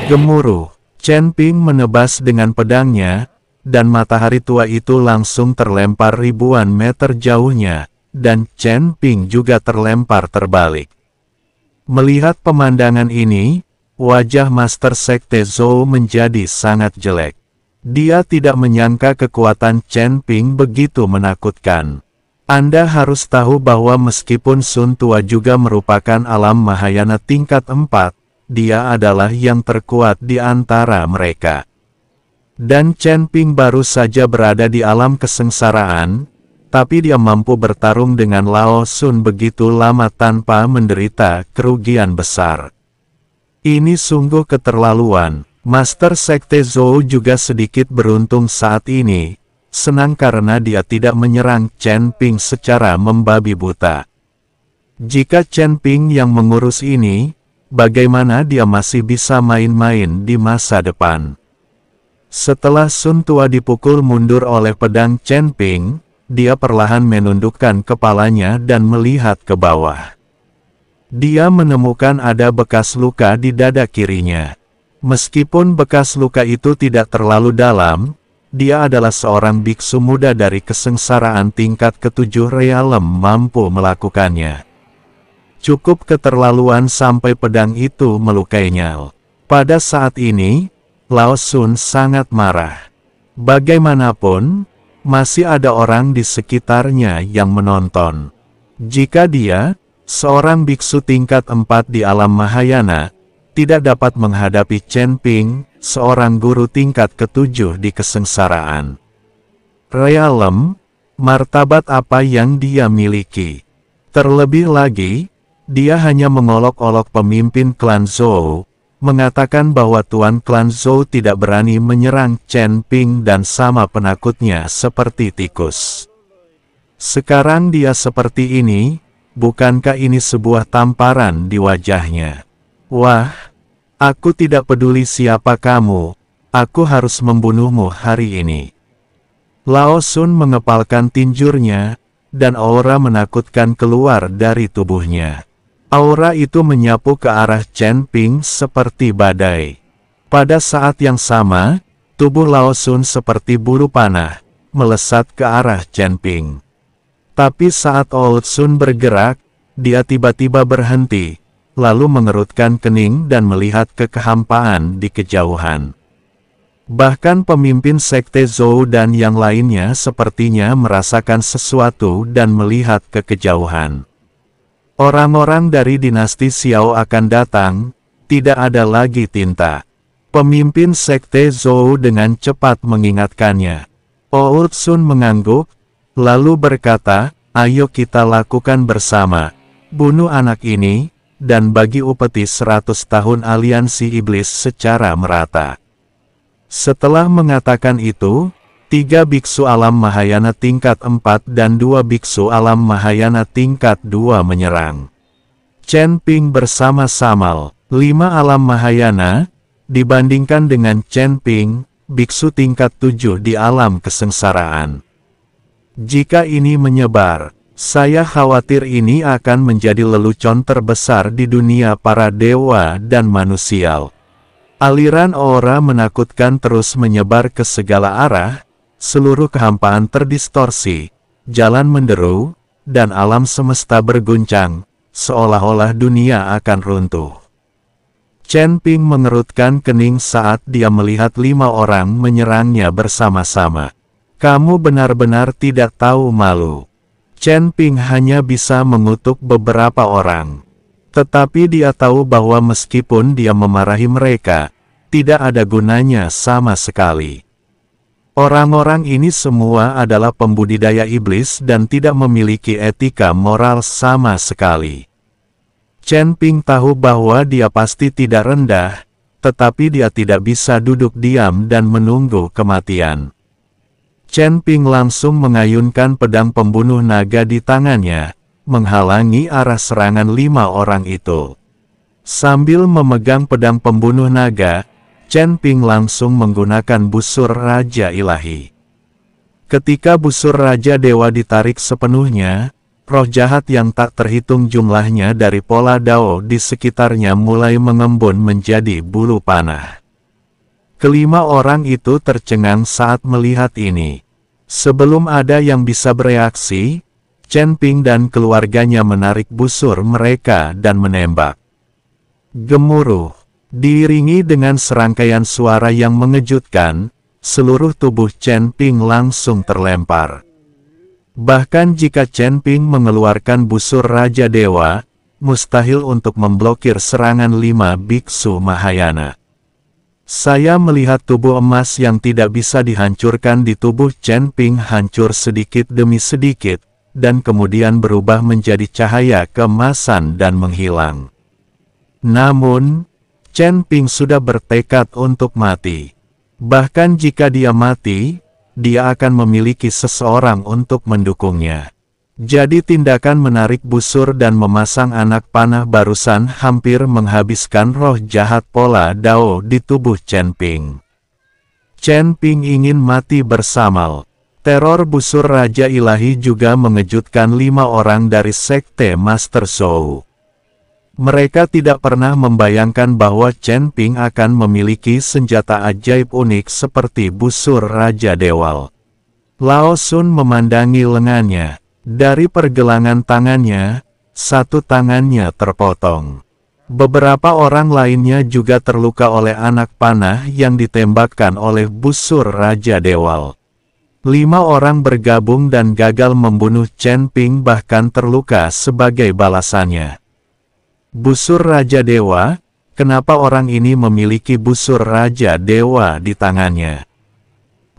Gemuruh, Chen Ping menebas dengan pedangnya, dan matahari tua itu langsung terlempar ribuan meter jauhnya, dan Chen Ping juga terlempar terbalik. Melihat pemandangan ini, wajah Master Sekte Zhou menjadi sangat jelek. Dia tidak menyangka kekuatan Chen Ping begitu menakutkan. Anda harus tahu bahwa meskipun Sun Tua juga merupakan alam Mahayana tingkat 4, dia adalah yang terkuat di antara mereka. Dan Chen Ping baru saja berada di alam kesengsaraan, tapi dia mampu bertarung dengan Lao Sun begitu lama tanpa menderita kerugian besar. Ini sungguh keterlaluan. Master Sekte Zhou juga sedikit beruntung saat ini, senang karena dia tidak menyerang Chen Ping secara membabi buta. Jika Chen Ping yang mengurus ini, bagaimana dia masih bisa main-main di masa depan? Setelah Sun Tua dipukul mundur oleh pedang Chen Ping, dia perlahan menundukkan kepalanya dan melihat ke bawah. Dia menemukan ada bekas luka di dada kirinya. Meskipun bekas luka itu tidak terlalu dalam, dia adalah seorang biksu muda dari kesengsaraan tingkat ke-7 realem mampu melakukannya. Cukup keterlaluan sampai pedang itu melukainya. Pada saat ini, Lao Sun sangat marah. Bagaimanapun, masih ada orang di sekitarnya yang menonton. Jika dia, seorang biksu tingkat 4 di alam Mahayana, tidak dapat menghadapi Chen Ping, seorang guru tingkat ke-7 di kesengsaraan realem, martabat apa yang dia miliki? Terlebih lagi, dia hanya mengolok-olok pemimpin klan Zhou, mengatakan bahwa Tuan klan Zhou tidak berani menyerang Chen Ping dan sama penakutnya seperti tikus. Sekarang dia seperti ini, bukankah ini sebuah tamparan di wajahnya? Wah, aku tidak peduli siapa kamu, aku harus membunuhmu hari ini. Lao Sun mengepalkan tinjurnya, dan aura menakutkan keluar dari tubuhnya. Aura itu menyapu ke arah Chen Ping seperti badai. Pada saat yang sama, tubuh Lao Sun seperti bulu panah, melesat ke arah Chen Ping. Tapi saat Old Sun bergerak, dia tiba-tiba berhenti, lalu mengerutkan kening dan melihat ke kehampaan di kejauhan. Bahkan pemimpin Sekte Zhou dan yang lainnya sepertinya merasakan sesuatu dan melihat ke kejauhan. Orang-orang dari dinasti Xiao akan datang, tidak ada lagi tinta. Pemimpin Sekte Zhou dengan cepat mengingatkannya. Old Sun mengangguk, lalu berkata, ayo kita lakukan bersama. Bunuh anak ini, dan bagi upeti 100 tahun aliansi iblis secara merata. Setelah mengatakan itu, 3 biksu alam Mahayana tingkat 4 dan 2 biksu alam Mahayana tingkat 2 menyerang Chen Ping bersama-sama. 5 alam Mahayana, dibandingkan dengan Chen Ping, biksu tingkat 7 di alam kesengsaraan. Jika ini menyebar, saya khawatir ini akan menjadi lelucon terbesar di dunia para dewa dan manusia. Aliran aura menakutkan terus menyebar ke segala arah, seluruh kehampaan terdistorsi, jalan menderu, dan alam semesta berguncang, seolah-olah dunia akan runtuh. Chen Ping mengerutkan kening saat dia melihat 5 orang menyerangnya bersama-sama. Kamu benar-benar tidak tahu malu. Chen Ping hanya bisa mengutuk beberapa orang. Tetapi dia tahu bahwa meskipun dia memarahi mereka, tidak ada gunanya sama sekali. Orang-orang ini semua adalah pembudidaya iblis dan tidak memiliki etika moral sama sekali. Chen Ping tahu bahwa dia pasti tidak rendah, tetapi dia tidak bisa duduk diam dan menunggu kematian. Chen Ping langsung mengayunkan pedang pembunuh naga di tangannya, menghalangi arah serangan 5 orang itu. Sambil memegang pedang pembunuh naga, Chen Ping langsung menggunakan busur Raja Ilahi. Ketika busur Raja Dewa ditarik sepenuhnya, roh jahat yang tak terhitung jumlahnya dari pola Dao di sekitarnya mulai mengembun menjadi bulu panah. Kelima orang itu tercengang saat melihat ini. Sebelum ada yang bisa bereaksi, Chen Ping dan keluarganya menarik busur mereka dan menembak. Gemuruh, diiringi dengan serangkaian suara yang mengejutkan, seluruh tubuh Chen Ping langsung terlempar. Bahkan jika Chen Ping mengeluarkan busur Raja Dewa, mustahil untuk memblokir serangan 5 biksu Mahayana. Saya melihat tubuh emas yang tidak bisa dihancurkan di tubuh Chen Ping hancur sedikit demi sedikit, dan kemudian berubah menjadi cahaya keemasan dan menghilang. Namun, Chen Ping sudah bertekad untuk mati. Bahkan jika dia mati, dia akan memiliki seseorang untuk mendukungnya. Jadi tindakan menarik busur dan memasang anak panah barusan hampir menghabiskan roh jahat pola Dao di tubuh Chen Ping. Chen Ping ingin mati bersamal. Teror busur Raja Ilahi juga mengejutkan 5 orang dari Sekte Master Zhou. Mereka tidak pernah membayangkan bahwa Chen Ping akan memiliki senjata ajaib unik seperti busur Raja Dewa. Lao Sun memandangi lengannya. Dari pergelangan tangannya, satu tangannya terpotong. Beberapa orang lainnya juga terluka oleh anak panah yang ditembakkan oleh busur Raja Dewa. 5 orang bergabung dan gagal membunuh Chen Ping bahkan terluka sebagai balasannya. Busur Raja Dewa, kenapa orang ini memiliki busur Raja Dewa di tangannya?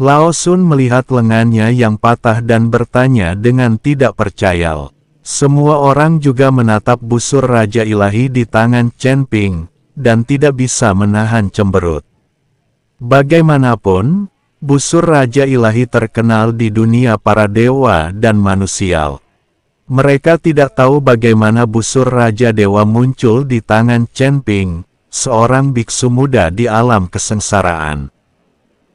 Lao Sun melihat lengannya yang patah dan bertanya dengan tidak percaya. Semua orang juga menatap busur Raja Ilahi di tangan Chen Ping, dan tidak bisa menahan cemberut. Bagaimanapun, busur Raja Ilahi terkenal di dunia para dewa dan manusia. Mereka tidak tahu bagaimana busur Raja Dewa muncul di tangan Chen Ping, seorang biksu muda di alam kesengsaraan.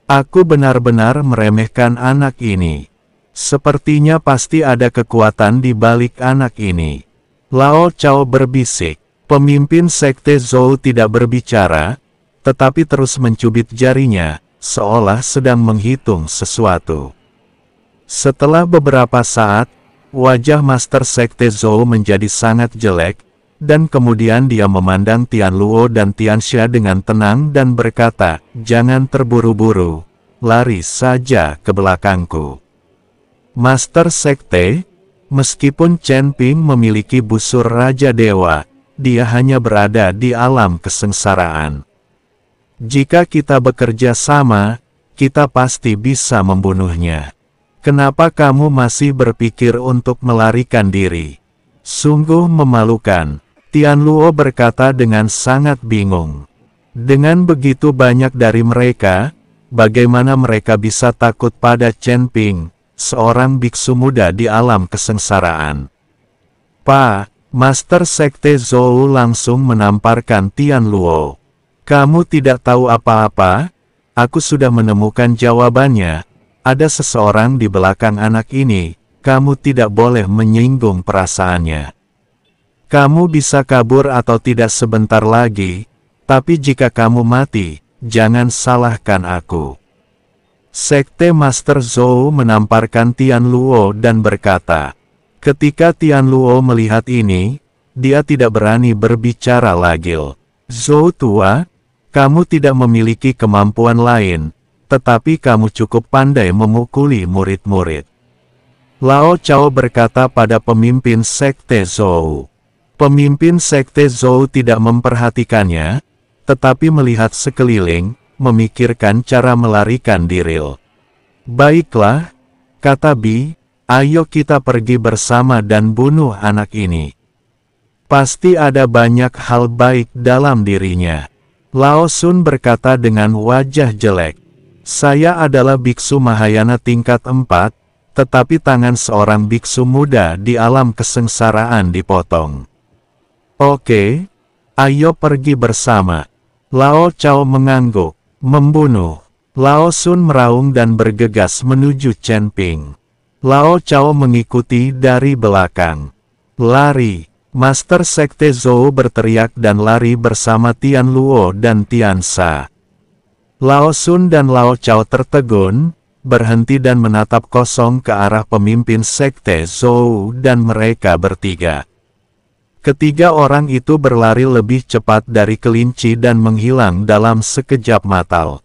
Aku benar-benar meremehkan anak ini. Sepertinya pasti ada kekuatan di balik anak ini. Lao Chao berbisik. Pemimpin Sekte Zhou tidak berbicara, tetapi terus mencubit jarinya, seolah sedang menghitung sesuatu. Setelah beberapa saat, wajah Master Sekte Zhou menjadi sangat jelek, dan kemudian dia memandang Tian Luo dan Tian Xia dengan tenang dan berkata, "Jangan terburu-buru, lari saja ke belakangku." Master Sekte, meskipun Chen Ping memiliki busur Raja Dewa, dia hanya berada di alam kesengsaraan. Jika kita bekerja sama, kita pasti bisa membunuhnya. Kenapa kamu masih berpikir untuk melarikan diri? Sungguh memalukan. Tian Luo berkata dengan sangat bingung. Dengan begitu banyak dari mereka, bagaimana mereka bisa takut pada Chen Ping, seorang biksu muda di alam kesengsaraan? Pak, Master Sekte Zhou langsung menamparkan Tian Luo. Kamu tidak tahu apa-apa? Aku sudah menemukan jawabannya. Ada seseorang di belakang anak ini, kamu tidak boleh menyinggung perasaannya. Kamu bisa kabur atau tidak sebentar lagi, tapi jika kamu mati, jangan salahkan aku. Sekte Master Zhou menamparkan Tian Luo dan berkata, ketika Tian Luo melihat ini, dia tidak berani berbicara lagi. Zhou tua, kamu tidak memiliki kemampuan lain, tetapi kamu cukup pandai memukuli murid-murid. Lao Chao berkata pada pemimpin Sekte Zhou. Pemimpin Sekte Zhou tidak memperhatikannya, tetapi melihat sekeliling, memikirkan cara melarikan diri. Baiklah, kata Bi, ayo kita pergi bersama dan bunuh anak ini. Pasti ada banyak hal baik dalam dirinya. Lao Sun berkata dengan wajah jelek. Saya adalah biksu Mahayana tingkat 4, tetapi tangan seorang biksu muda di alam kesengsaraan dipotong. Oke, ayo pergi bersama. Lao Chao mengangguk. Membunuh. Lao Sun meraung dan bergegas menuju Chen Ping. Lao Chao mengikuti dari belakang. Lari. Master Sekte Zhou berteriak dan lari bersama Tian Luo dan Tian Sha. Lao Sun dan Lao Chao tertegun, berhenti dan menatap kosong ke arah pemimpin sekte Zhou dan mereka bertiga. Ketiga orang itu berlari lebih cepat dari kelinci dan menghilang dalam sekejap mata.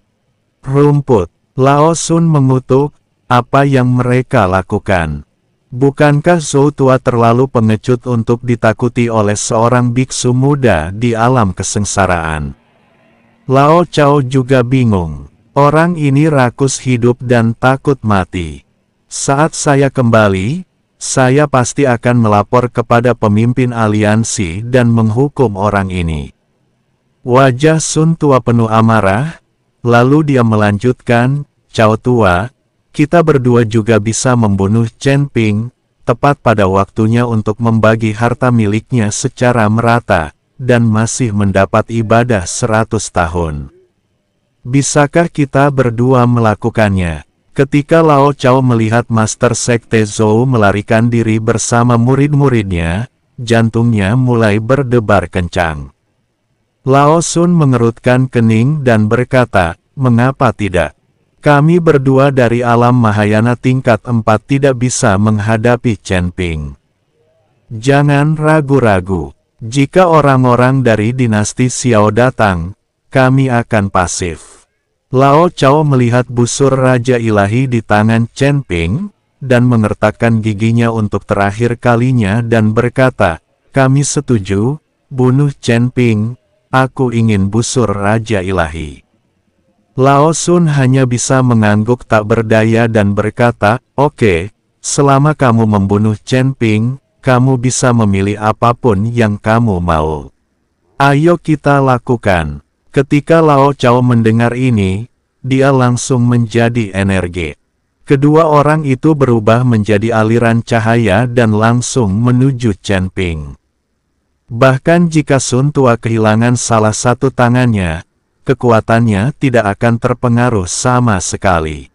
Rumput. Lao Sun mengutuk, apa yang mereka lakukan? Bukankah Zhou tua terlalu pengecut untuk ditakuti oleh seorang biksu muda di alam kesengsaraan? Lao Chao juga bingung. Orang ini rakus hidup dan takut mati. Saat saya kembali, saya pasti akan melapor kepada pemimpin aliansi dan menghukum orang ini. Wajah Sun tua penuh amarah, lalu dia melanjutkan, Chao tua, kita berdua juga bisa membunuh Chen Ping, tepat pada waktunya untuk membagi harta miliknya secara merata, dan masih mendapat ibadah 100 tahun. Bisakah kita berdua melakukannya? Ketika Lao Chao melihat Master Sekte Zhou melarikan diri bersama murid-muridnya, jantungnya mulai berdebar kencang. Lao Sun mengerutkan kening dan berkata, mengapa tidak? Kami berdua dari alam Mahayana tingkat 4 tidak bisa menghadapi Chen Ping. Jangan ragu-ragu. Jika orang-orang dari dinasti Xiao datang, kami akan pasif. Lao Chao melihat busur Raja Ilahi di tangan Chen Ping, dan mengertakkan giginya untuk terakhir kalinya dan berkata, kami setuju, bunuh Chen Ping, aku ingin busur Raja Ilahi. Lao Sun hanya bisa mengangguk tak berdaya dan berkata, oke, selama kamu membunuh Chen Ping, kamu bisa memilih apapun yang kamu mau. Ayo kita lakukan. Ketika Lao Chao mendengar ini, dia langsung menjadi energi. Kedua orang itu berubah menjadi aliran cahaya dan langsung menuju Chen Ping. Bahkan jika Sun tua kehilangan salah satu tangannya, kekuatannya tidak akan terpengaruh sama sekali.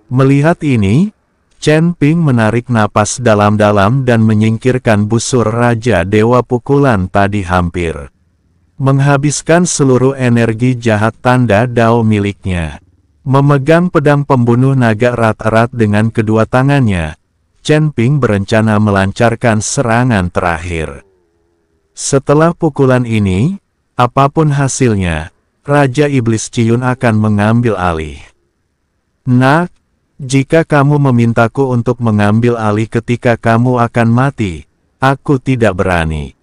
Melihat ini, Chen Ping menarik napas dalam-dalam dan menyingkirkan busur Raja Dewa Pukulan tadi hampir menghabiskan seluruh energi jahat tanda Dao miliknya. Memegang pedang pembunuh naga erat-erat dengan kedua tangannya, Chen Ping berencana melancarkan serangan terakhir. Setelah pukulan ini, apapun hasilnya, Raja Iblis Ciyun akan mengambil alih. Nak, jika kamu memintaku untuk mengambil alih ketika kamu akan mati, aku tidak berani.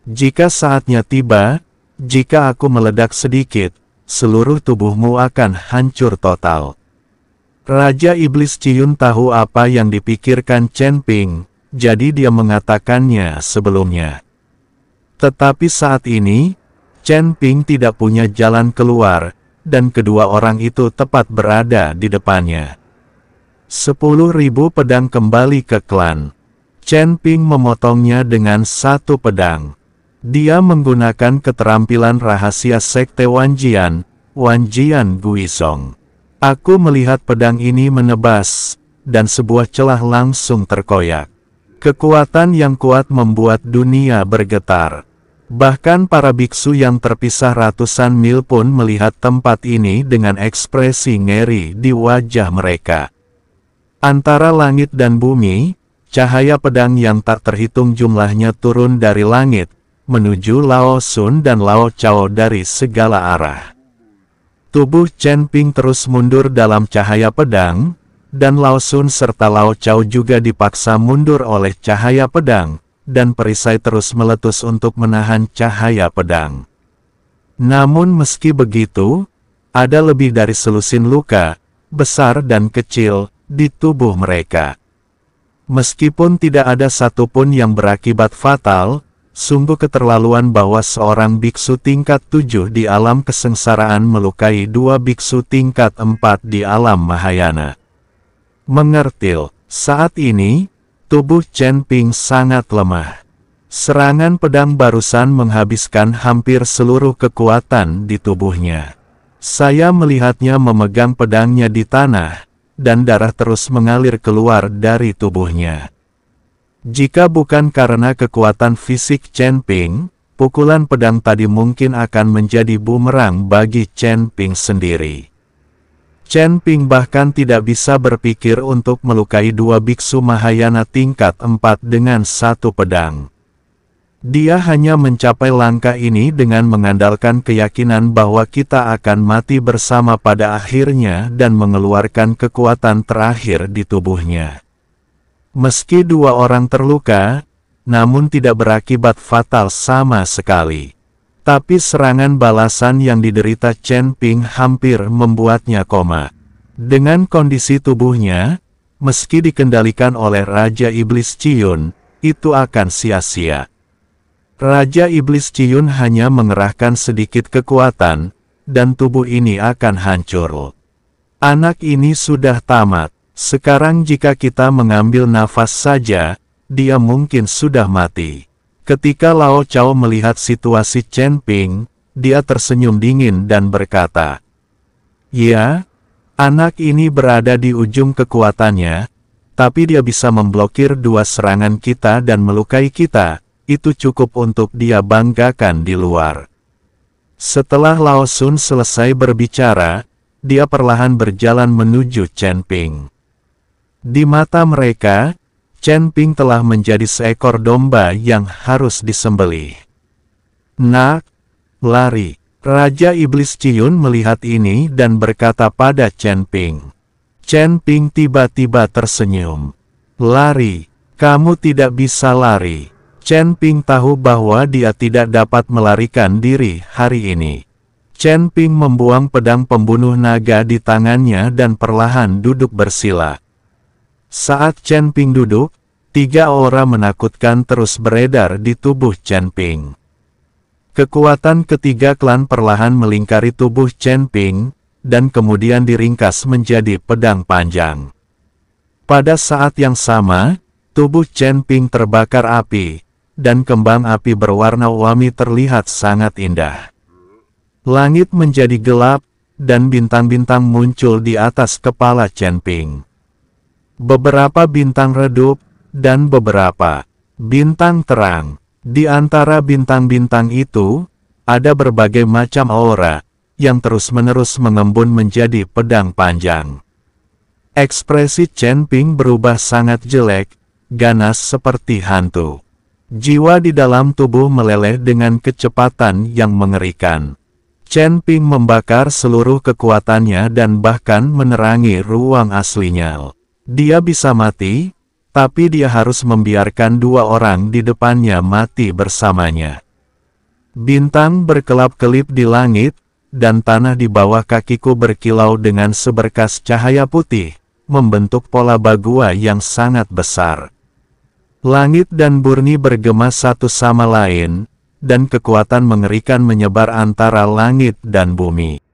Jika saatnya tiba, jika aku meledak sedikit, seluruh tubuhmu akan hancur total. Raja Iblis Ciyun tahu apa yang dipikirkan Chen Ping, jadi dia mengatakannya sebelumnya. Tetapi saat ini, Chen Ping tidak punya jalan keluar, dan kedua orang itu tepat berada di depannya. 10.000 pedang kembali ke klan. Chen Ping memotongnya dengan satu pedang. Dia menggunakan keterampilan rahasia sekte Wanjian, Wanjian Guizhong. Aku melihat pedang ini menebas, dan sebuah celah langsung terkoyak. Kekuatan yang kuat membuat dunia bergetar. Bahkan para biksu yang terpisah ratusan mil pun melihat tempat ini dengan ekspresi ngeri di wajah mereka. Antara langit dan bumi, cahaya pedang yang tak terhitung jumlahnya turun dari langit, menuju Lao Sun dan Lao Chao dari segala arah. Tubuh Chen Ping terus mundur dalam cahaya pedang, dan Lao Sun serta Lao Chao juga dipaksa mundur oleh cahaya pedang, dan perisai terus meletus untuk menahan cahaya pedang. Namun meski begitu, ada lebih dari selusin luka, besar dan kecil, di tubuh mereka. Meskipun tidak ada satupun yang berakibat fatal, sungguh keterlaluan bahwa seorang biksu tingkat 7 di alam kesengsaraan melukai dua biksu tingkat 4 di alam Mahayana. Mengertil, saat ini, tubuh Chen Ping sangat lemah. Serangan pedang barusan menghabiskan hampir seluruh kekuatan di tubuhnya. Saya melihatnya memegang pedangnya di tanah, dan darah terus mengalir keluar dari tubuhnya. Jika bukan karena kekuatan fisik Chen Ping, pukulan pedang tadi mungkin akan menjadi bumerang bagi Chen Ping sendiri. Chen Ping bahkan tidak bisa berpikir untuk melukai dua biksu Mahayana tingkat 4 dengan satu pedang. Dia hanya mencapai langkah ini dengan mengandalkan keyakinan bahwa kita akan mati bersama pada akhirnya dan mengeluarkan kekuatan terakhir di tubuhnya. Meski dua orang terluka, namun tidak berakibat fatal sama sekali. Tapi serangan balasan yang diderita Chen Ping hampir membuatnya koma. Dengan kondisi tubuhnya, meski dikendalikan oleh Raja Iblis Ciyun, itu akan sia-sia. Raja Iblis Ciyun hanya mengerahkan sedikit kekuatan, dan tubuh ini akan hancur. Anak ini sudah tamat. Sekarang jika kita mengambil nafas saja, dia mungkin sudah mati. Ketika Lao Chao melihat situasi Chen Ping, dia tersenyum dingin dan berkata, "Ya, anak ini berada di ujung kekuatannya, tapi dia bisa memblokir dua serangan kita dan melukai kita. Itu cukup untuk dia banggakan di luar." Setelah Lao Sun selesai berbicara, dia perlahan berjalan menuju Chen Ping. Di mata mereka, Chen Ping telah menjadi seekor domba yang harus disembelih. "Nak, lari." Raja Iblis Ciyun melihat ini dan berkata pada Chen Ping. Chen Ping tiba-tiba tersenyum. "Lari, kamu tidak bisa lari." Chen Ping tahu bahwa dia tidak dapat melarikan diri hari ini. Chen Ping membuang pedang pembunuh naga di tangannya dan perlahan duduk bersila. Saat Chen Ping duduk, tiga aura menakutkan terus beredar di tubuh Chen Ping. Kekuatan ketiga klan perlahan melingkari tubuh Chen Ping, dan kemudian diringkas menjadi pedang panjang. Pada saat yang sama, tubuh Chen Ping terbakar api, dan kembang api berwarna-warni terlihat sangat indah. Langit menjadi gelap, dan bintang-bintang muncul di atas kepala Chen Ping. Beberapa bintang redup, dan beberapa bintang terang. Di antara bintang-bintang itu, ada berbagai macam aura, yang terus-menerus mengembun menjadi pedang panjang. Ekspresi Chen Ping berubah sangat jelek, ganas seperti hantu. Jiwa di dalam tubuh meleleh dengan kecepatan yang mengerikan. Chen Ping membakar seluruh kekuatannya dan bahkan menerangi ruang aslinya. Dia bisa mati, tapi dia harus membiarkan dua orang di depannya mati bersamanya. Bintang berkelap-kelip di langit, dan tanah di bawah kakiku berkilau dengan seberkas cahaya putih, membentuk pola bagua yang sangat besar. Langit dan bumi bergema satu sama lain, dan kekuatan mengerikan menyebar antara langit dan bumi.